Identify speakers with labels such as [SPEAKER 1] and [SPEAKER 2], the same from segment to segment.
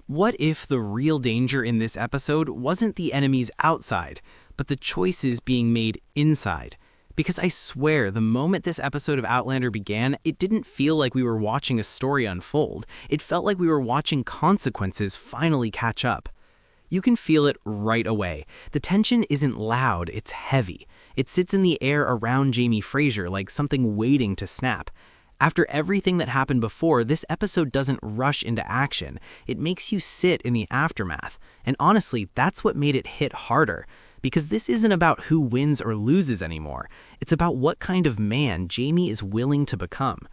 [SPEAKER 1] What if the real danger in this episode wasn't the enemies outside, but the choices being made inside? Because I swear, the moment this episode of Outlander began, it didn't feel like we were watching a story unfold. It felt like we were watching consequences finally catch up. You can feel it right away. The tension isn't loud, it's heavy. It sits in the air around Jamie Fraser like something waiting to snap. After everything that happened before, this episode doesn't rush into action. It makes you sit in the aftermath. And honestly, that's what made it hit harder. Because this isn't about who wins or loses anymore. It's about what kind of man Jamie is willing to become.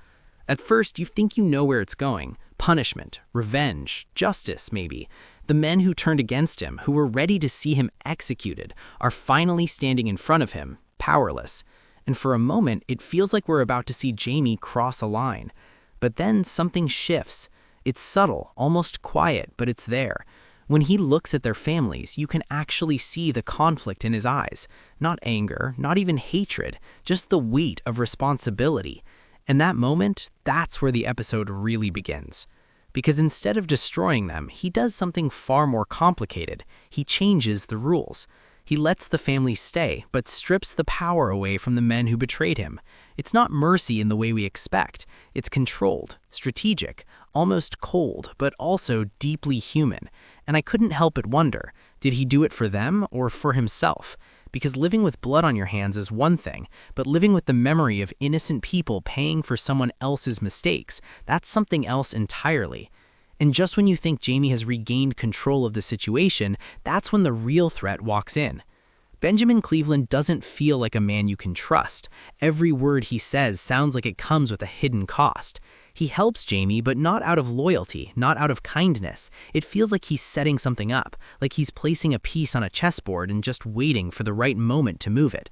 [SPEAKER 1] At first, you think you know where it's going. Punishment, revenge, justice, maybe. The men who turned against him, who were ready to see him executed, are finally standing in front of him, powerless. And for a moment, it feels like we're about to see Jamie cross a line. But then something shifts. It's subtle, almost quiet, but it's there. When he looks at their families, you can actually see the conflict in his eyes. Not anger, not even hatred, just the weight of responsibility. And that moment, that's where the episode really begins. Because instead of destroying them, he does something far more complicated. He changes the rules. He lets the family stay, but strips the power away from the men who betrayed him. It's not mercy in the way we expect. It's controlled, strategic, almost cold, but also deeply human. And I couldn't help but wonder, did he do it for them or for himself? Because living with blood on your hands is one thing, but living with the memory of innocent people paying for someone else's mistakes, that's something else entirely. And just when you think Jamie has regained control of the situation, that's when the real threat walks in. Benjamin Cleveland doesn't feel like a man you can trust. Every word he says sounds like it comes with a hidden cost. He helps Jamie, but not out of loyalty, not out of kindness. It feels like he's setting something up, like he's placing a piece on a chessboard and just waiting for the right moment to move it.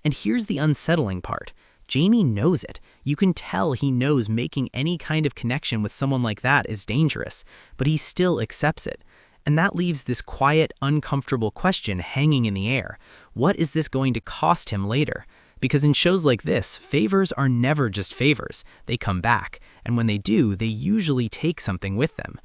[SPEAKER 1] And here's the unsettling part. Jamie knows it. You can tell he knows making any kind of connection with someone like that is dangerous, but he still accepts it. And that leaves this quiet, uncomfortable question hanging in the air. What is this going to cost him later? Because in shows like this, favors are never just favors. They come back, and when they do, they usually take something with them.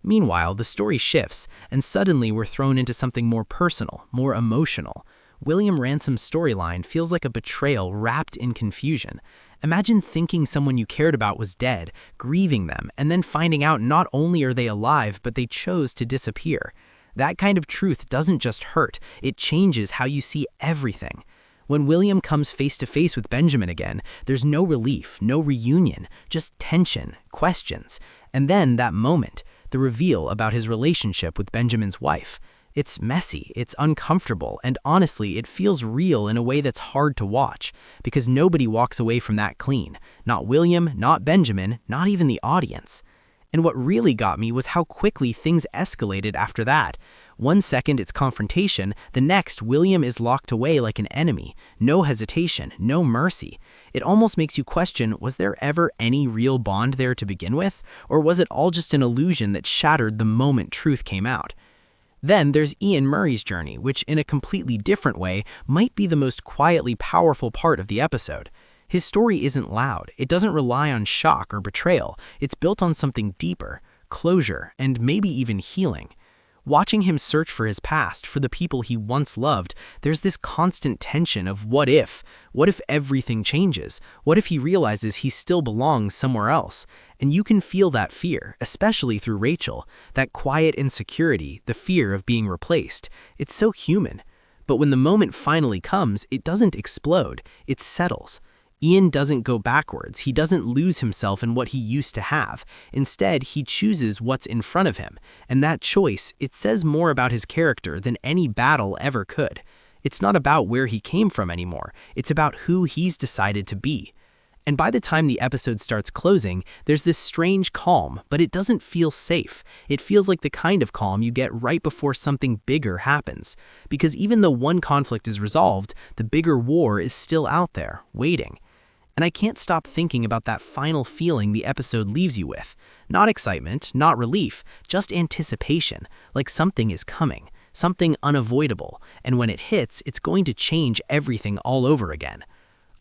[SPEAKER 1] Meanwhile, the story shifts, and suddenly we're thrown into something more personal, more emotional. William Ransom's storyline feels like a betrayal wrapped in confusion. Imagine thinking someone you cared about was dead, grieving them, and then finding out not only are they alive, but they chose to disappear. That kind of truth doesn't just hurt, it changes how you see everything. When William comes face to face with Benjamin again, there's no relief, no reunion, just tension, questions. And then that moment, the reveal about his relationship with Benjamin's wife. It's messy, it's uncomfortable, and honestly, it feels real in a way that's hard to watch, because nobody walks away from that clean. Not William, not Benjamin, not even the audience. And what really got me was how quickly things escalated after that. One second it's confrontation, the next William is locked away like an enemy. No hesitation, no mercy. It almost makes you question, was there ever any real bond there to begin with? Or was it all just an illusion that shattered the moment truth came out? Then there's Ian Murray's journey, which in a completely different way might be the most quietly powerful part of the episode. His story isn't loud, it doesn't rely on shock or betrayal, it's built on something deeper, closure, and maybe even healing. Watching him search for his past, for the people he once loved, there's this constant tension of what if? What if everything changes? What if he realizes he still belongs somewhere else? And you can feel that fear, especially through Rachel, that quiet insecurity, the fear of being replaced. It's so human. But when the moment finally comes, it doesn't explode, it settles. Ian doesn't go backwards, he doesn't lose himself in what he used to have. Instead, he chooses what's in front of him, and that choice, it says more about his character than any battle ever could. It's not about where he came from anymore, it's about who he's decided to be. And by the time the episode starts closing, there's this strange calm, but it doesn't feel safe. It feels like the kind of calm you get right before something bigger happens. Because even though one conflict is resolved, the bigger war is still out there, waiting. And I can't stop thinking about that final feeling the episode leaves you with. Not excitement, not relief, just anticipation, like something is coming, something unavoidable, and when it hits, it's going to change everything all over again.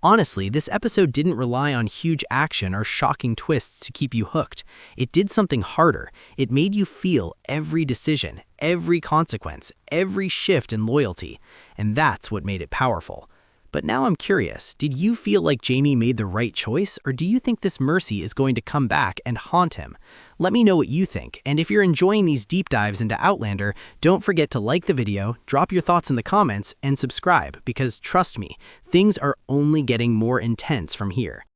[SPEAKER 1] Honestly, this episode didn't rely on huge action or shocking twists to keep you hooked. It did something harder. It made you feel every decision, every consequence, every shift in loyalty. And that's what made it powerful. But now I'm curious, did you feel like Jamie made the right choice, or do you think this mercy is going to come back and haunt him? Let me know what you think, and if you're enjoying these deep dives into Outlander, don't forget to like the video, drop your thoughts in the comments, and subscribe, because trust me, things are only getting more intense from here.